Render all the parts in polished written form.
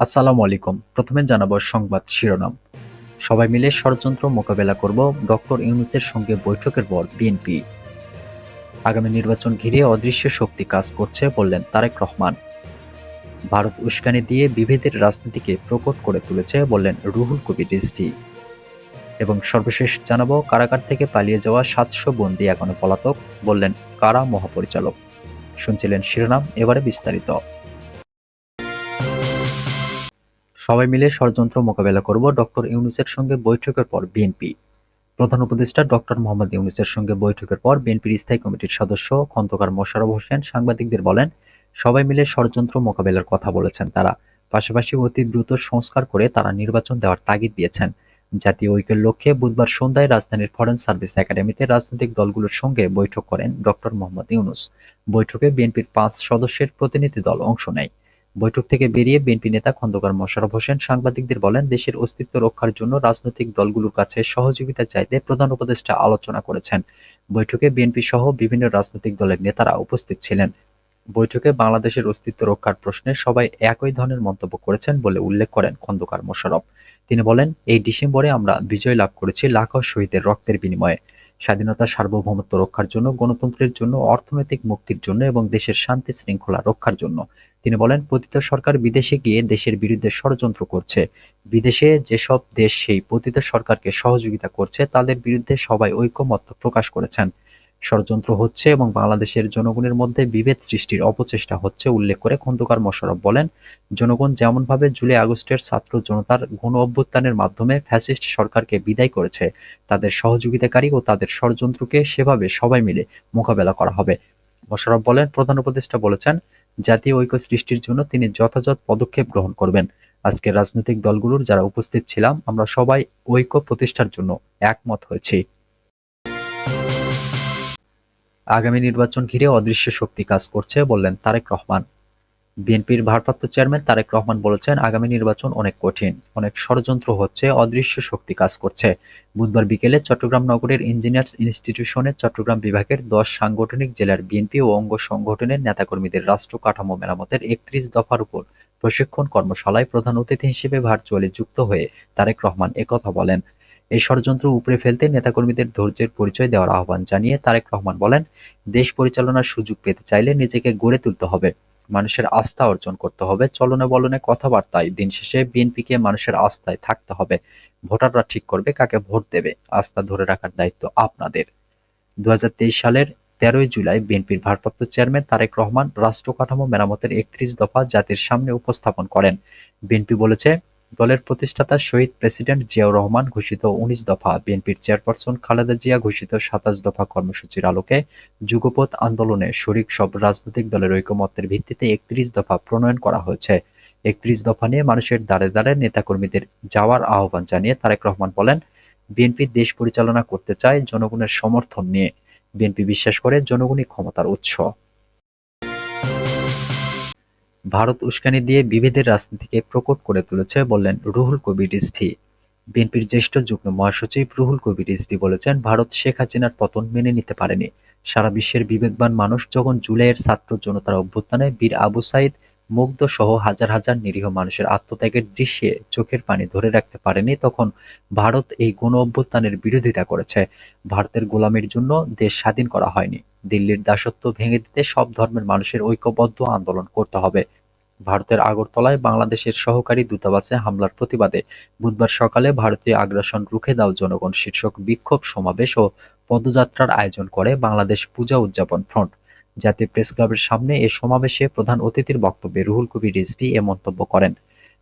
আসসালামু আলাইকুম। প্রথমে জানাবো সংবাদ শিরোনাম। সবাই মিলে ষড়যন্ত্র মোকাবেলা করব, ডক্টর ইউনূসের সঙ্গে বৈঠকের পর বিএনপি। আগামী নির্বাচন ঘিরে অদৃশ্য শক্তি কাজ করছে বললেন তারেক রহমান। ভারত উস্কানি দিয়ে বিভেদের রাজনীতিকে প্রকট করে তুলেছে বললেন রুহুল কবির রিজভী। এবং সর্বশেষ জানাবো, কারাগার থেকে পালিয়ে যাওয়া ৭০০ বন্দী এখনো পলাতক, বললেন কারা মহাপরিচালক। শুনছিলেন শিরোনাম, এবারে বিস্তারিত। সবাই মিলে ষড়যন্ত্র মোকাবেলা করব, ডক্টর ইউনূসের সঙ্গে বৈঠকের পর বিএনপি। প্রধান উপদেষ্টা ডক্টর মোহাম্মদ ইউনূসের সঙ্গে বৈঠকের পর বিএনপির স্থায়ী কমিটির সদস্য খন্দকার মোশাররফ হোসেন সাংবাদিকদের বলেন, সবাই মিলে ষড়যন্ত্র মোকাবেলার কথা বলেছেন তারা। পাশাপাশি অতি দ্রুত সংস্কার করে তারা নির্বাচন দেওয়ার তাগিদ দিয়েছেন। জাতীয় ঐক্যের লক্ষ্যে বুধবার সন্ধ্যায় রাজধানীর ফরেন সার্ভিস একাডেমিতে রাজনৈতিক দলগুলোর সঙ্গে বৈঠক করেন ডক্টর মোহাম্মদ ইউনূস। বৈঠকে বিএনপির ৫ সদস্যের প্রতিনিধি দল অংশ নেয়। বৈঠক থেকে বেরিয়ে বিএনপি নেতা খন্দকার মোশাররফ হোসেন সাংবাদিকদের বলেন, দেশের অস্তিত্ব রক্ষার জন্য রাজনৈতিক দলগুলোর কাছে সহযোগিতা চাইতে প্রধান উপদেষ্টা আলোচনা করেছেন। বৈঠকে বিএনপি সহ বিভিন্ন রাজনৈতিক দলের নেতারা উপস্থিত ছিলেন। বৈঠকে বাংলাদেশের অস্তিত্ব রক্ষার প্রশ্নে সবাই একই ধরনের মন্তব্য করেছেন বলে উল্লেখ করেন খন্দকার মোশাররফ। তিনি বলেন, এই ডিসেম্বরে আমরা বিজয় লাভ করেছি লাখো শহীদের রক্তের বিনিময়ে। স্বাধীনতা, সার্বভৌমত্ব রক্ষার জন্য, গণতন্ত্রের জন্য, অর্থনৈতিক মুক্তির জন্য এবং দেশের শান্তি শৃঙ্খলা রক্ষার জন্য। তিনি বলেন, পতিত সরকার বিদেশে গিয়ে দেশের বিরুদ্ধে ষড়যন্ত্র করছে। বিদেশে যেসব দেশ সেই পতিত সরকারকে সহযোগিতা করছে তাদের বিরুদ্ধে সবাই ঐকমত্য প্রকাশ করেছেন। ষড়যন্ত্র হচ্ছে এবং বাংলাদেশের জনগণের মধ্যে বিভেদ সৃষ্টির অপচেষ্টা হচ্ছে উল্লেখ করে খন্দকার মোশাররফ বলেন, জনগণ যেমনভাবে জুলাই আগস্টের ছাত্র জনতার গণ অভ্যুত্থানের মাধ্যমে ফ্যাসিস্ট সরকারকে বিদায় করেছে, তাদের সহযোগিতাকারী ও তাদের ষড়যন্ত্রকে সেভাবে সবাই মিলে মোকাবেলা করা হবে। মোশাররফ বলেন, প্রধান উপদেষ্টা বলেছেন, জাতীয় ঐক্য সৃষ্টির জন্য তিনি যথাযথ পদক্ষেপ গ্রহণ করবেন। আজকের রাজনৈতিক দলগুলোর যারা উপস্থিত ছিলাম, আমরা সবাই ঐক্য প্রতিষ্ঠার জন্য একমত হয়েছি। আগামী নির্বাচন ঘিরে অদৃশ্য শক্তি কাজ করছে বললেন তারেক রহমান। বিএনপির ভারপ্রাপ্ত চেয়ারম্যান তারেক রহমান বলেছেন, আগামী নির্বাচন অনেক কঠিন, অনেক ষড়যন্ত্র হচ্ছে, অদৃশ্য শক্তি কাজ করছে। বুধবার বিকেলে চট্টগ্রাম নগরের ইঞ্জিনিয়ার্স ইনস্টিটিউশনে চট্টগ্রাম বিভাগের ১০ সাংগঠনিক জেলার বিএনপি ও অঙ্গ সংগঠনের নেতাকর্মীদের রাষ্ট্র কাঠামো মেরামতের ৩১ দফার উপর প্রশিক্ষণ কর্মশালায় প্রধান অতিথি হিসেবে ভার্চুয়ালি যুক্ত হয়ে তারেক রহমান একথা বলেন। এই ষড়যন্ত্র উপড়ে ফেলতে নেতাকর্মীদের ধৈর্যের পরিচয় দেওয়ার আহ্বান জানিয়ে তারেক রহমান বলেন, দেশ পরিচালনার সুযোগ পেতে চাইলে নিজেকে গড়ে তুলতে হবে, মানুষের আস্থা অর্জন করতে হবে, চলনে বলনে কথাবার্তায় দিন শেষে বিএনপিকে মানুষের আস্থায় থাকতে হবে। ভোটাররা ঠিক করবে কাকে ভোট দেবে, আস্থা ধরে রাখার দায়িত্ব আপনাদের। ২০২৩ সালের ১৩ই জুলাই বিএনপির ভারপ্রাপ্ত চেয়ারম্যান তারেক রহমান রাষ্ট্র কাঠামো মেরামতের ৩১ দফা জাতির সামনে উপস্থাপন করেন। বিএনপি বলেছে, দলের প্রতিষ্ঠাতা শহীদ প্রেসিডেন্ট জিয়াউর রহমান ঘোষিত ১৯ দফা, বিএনপির চেয়ারপারসন খালেদা জিয়া ঘোষিত ২৭ দফা কর্মসূচির আলোকে যুগপৎ আন্দোলনে শরিক সব রাজনৈতিক দলের ঐকমত্যের ভিত্তিতে ৩১ দফা প্রণয়ন করা হয়েছে। ৩১ দফা নিয়ে মানুষের দ্বারে দ্বারে নেতাকর্মীদের যাওয়ার আহ্বান জানিয়ে তারেক রহমান বলেন, বিএনপি দেশ পরিচালনা করতে চায় জনগণের সমর্থন নিয়ে। বিএনপি বিশ্বাস করে জনগণই ক্ষমতার উৎস। ভারত উস্কানি দিয়ে বিভেদের রাজনীতিকে প্রকট করে তুলেছে বললেন রুহুল কবির রিজভী। বিএনপির জ্যেষ্ঠ যুগ্ম মহাসচিব রুহুল কবির রিজভী বলেছেন, ভারত শেখ হাসিনার পতন মেনে নিতে পারেনি। সারা বিশ্বের বিবেকবান মানুষ যখন জুলাইয়ের ছাত্র জনতার অভ্যুত্থানে বীর আবু সাইদ, মুগ্ধ সহ হাজার হাজার নিরীহ মানুষের আত্মত্যাগের দৃশ্যে চোখের পানি ধরে রাখতে পারেনি, তখন ভারত এই গণ অভ্যুত্থানের বিরোধিতা করেছে। ভারতের গোলামির জন্য দেশ স্বাধীন করা হয়নি। দিল্লির দাসত্ব ভেঙে দিতে সব ধর্মের মানুষের ঐক্যবদ্ধ আন্দোলন করতে হবে। ভারতের আগরতলায় বাংলাদেশের সহকারী দূতাবাসে হামলার প্রতিবাদে বুধবার সকালে ভারতীয় আগ্রাসন রুখে দাও জনগণ শীর্ষক বিক্ষোভ সমাবেশ ও পদযাত্রার আয়োজন করে বাংলাদেশ পূজা উদযাপন ফ্রন্ট। জাতীয় প্রেসক্লাবের সামনে এ সমাবেশে প্রধান অতিথির বক্তব্যে রুহুল কবির রিজভী এ মন্তব্য করেন।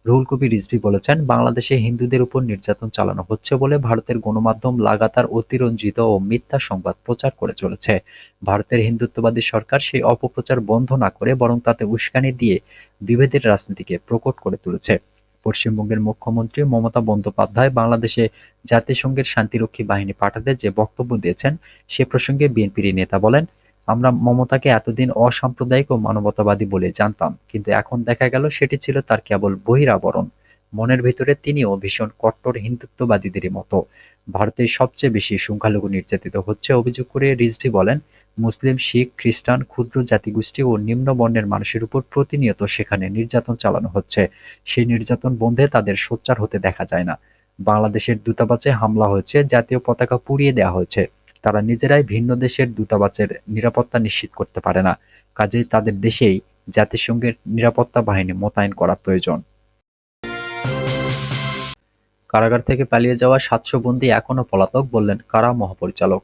রুহুল কবির রিজভী বলেছেন, বাংলাদেশে হিন্দুদের উপর নির্যাতন চালানো হচ্ছে বলে ভারতের গণমাধ্যম লাগাতার অতিরঞ্জিত ও মিথ্যা সংবাদ প্রচার করে চলেছে। ভারতের হিন্দুত্ববাদী সরকার সেই অপপ্রচার বন্ধ না করে বরং তাতে উস্কানি দিয়ে বিভেদের রাজনীতিকে প্রকট করে তুলেছে। পশ্চিমবঙ্গের মুখ্যমন্ত্রী মমতা বন্দ্যোপাধ্যায় বাংলাদেশে জাতিসংঘের শান্তিরক্ষী বাহিনী পাঠাতে যে বক্তব্য দিয়েছেন সে প্রসঙ্গে বিএনপির এই নেতা বলেন, আমরা মমতাকে এতদিন অসাম্প্রদায়িক ও মানবতাবাদী বলে জানতাম, কিন্তু এখন দেখা গেল সেটি ছিল তার কেবল বহিরাবরণ। মনের ভিতরে তিনিও ভীষণ কট্টর হিন্দুত্ববাদীদেরই মতো। ভারতে সবচেয়ে বেশি সংখ্যালঘু নির্যাতিত হচ্ছে অভিযোগ করে রিজভী বলেন, মুসলিম, শিখ, খ্রিস্টান, ক্ষুদ্র জাতিগোষ্ঠী ও নিম্ন বর্ণের মানুষের উপর প্রতিনিয়ত সেখানে নির্যাতন চালানো হচ্ছে। সেই নির্যাতন বন্ধে তাদের সোচ্চার হতে দেখা যায় না। বাংলাদেশের দূতাবাসে হামলা হয়েছে, জাতীয় পতাকা পুড়িয়ে দেওয়া হয়েছে। তারা নিজেরাই ভিন্ন দেশের দূতাবাসের নিরাপত্তা নিশ্চিত করতে পারে না। কাজেই তাদের দেশেই জাতিসংঘের নিরাপত্তা বাহিনী মোতায়েন করা প্রয়োজন। কারাগার থেকে পালিয়ে যাওয়া ৭০০ বন্দী এখনো পলাতক, বললেন কারা মহাপরিচালক।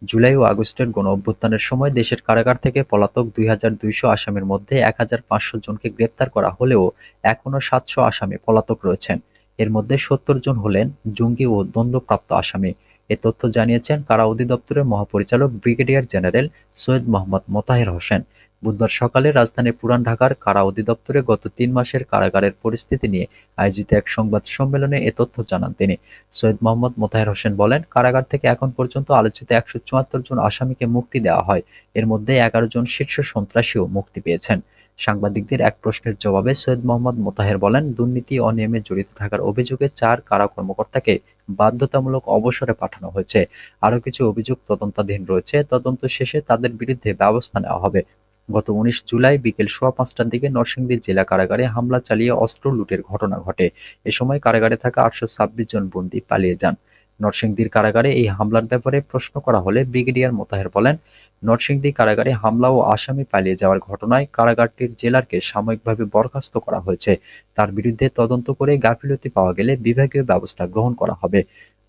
জুলাই ও আগস্টের গণঅভ্যুত্থানের সময় দেশের কারাগার থেকে পলাতক ২,২০০ আসামির মধ্যে ১,৫০০ জনকে গ্রেপ্তার করা হলেও এখনো ৭০০ আসামি পলাতক রয়েছেন। এর মধ্যে ৭০ জন হলেন জঙ্গি ও দণ্ডপ্রাপ্ত আসামি। এ তথ্য জানিয়েছেন কারা অধিদপ্তরের মহাপরিচালক ব্রিগেডিয়ার জেনারেল সৈয়দ মোহাম্মদ মোতাহের হোসেন। বুধবার সকালে রাজধানীর পুরান ঢাকার কারা অধিদপ্তরে গত ৩ মাসের কারাগারের পরিস্থিতি নিয়ে আয়োজিত এক সংবাদ সম্মেলনে এ তথ্য জানান তিনি। সৈয়দ মোহাম্মদ মোতাহের হোসেন বলেন, কারাগার থেকে এখন পর্যন্ত আলোচিত ১৭৪ জন আসামিকে মুক্তি দেওয়া হয়। এর মধ্যে ১১ জন শীর্ষ সন্ত্রাসীও মুক্তি পেয়েছেন। সাংবাদিকদের এক প্রশ্নের জবাবে সৈয়দ মোহাম্মদ মোতাহের বলেন, দুর্নীতি অনিয়মে জড়িত থাকার অভিযোগে ৪ কারা কর্মকর্তাকে বাধ্যতামূলক অবসরে পাঠানো হয়েছে। আরও কিছু অভিযোগ তদন্তাধীন রয়েছে। তদন্ত শেষে তাদের বিরুদ্ধে ব্যবস্থা নেওয়া হবে। গত ১৯ জুলাই বিকেল সোয়া ৫টার দিকে নরসিংদী জেলা কারাগারে হামলা চালিয়ে অস্ত্র লুটের ঘটনা ঘটে। এ সময় কারাগারে থাকা ৮২৬ জন বন্দী পালিয়ে যান। নরসিংদীর কারাগারে এই হামলার ব্যাপারে প্রশ্ন করা হলে ব্রিগেডিয়ার মোতাহের বলেন, নরসিংদী কারাগারে হামলা ও আসামি পালিয়ে যাওয়ার ঘটনায় কারাগারটির জেলারকে সাময়িকভাবে বরখাস্ত করা হয়েছে। তার বিরুদ্ধে তদন্ত করে গাফিলতি পাওয়া গেলে বিভাগীয় ব্যবস্থা গ্রহণ করা হবে।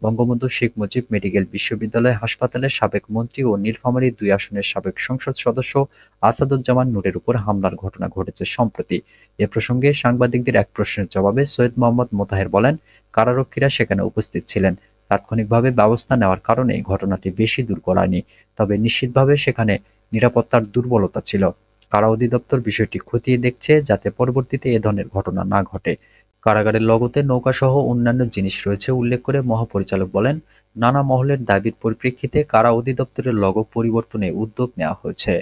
বঙ্গবন্ধু শেখ মুজিব মেডিকেল বিশ্ববিদ্যালয় হাসপাতালের সাবেক মন্ত্রী ও নীলফামারী ২ আসনের সাবেক সংসদ সদস্য আসাদুজ্জামান নূরের উপর হামলার ঘটনা ঘটেছে সম্প্রতি। এ প্রসঙ্গে সাংবাদিকদের এক প্রশ্নের জবাবে সৈয়দ মোহাম্মদ মোতাহের বলেন, কারারক্ষীরা সেখানে উপস্থিত ছিলেন। তাৎক্ষণিকভাবে ব্যবস্থা নেওয়ার কারণে ঘটনাটি বেশি দূর গড়ায়নি। তবে নিশ্চিতভাবে সেখানে নিরাপত্তার দুর্বলতা ছিল। কারা অধিদপ্তর বিষয়টি খতিয়ে দেখছে যাতে পরবর্তীতে এ ধরনের ঘটনা না ঘটে। কারাগারের লগতে নৌকাসহ অন্যান্য জিনিস রয়েছে উল্লেখ করে মহাপরিচালক বলেন, নানা মহলের দাবির পরিপ্রেক্ষিতে কারা অধিদপ্তরের লগো পরিবর্তনে উদ্যোগ নেওয়া হয়েছে।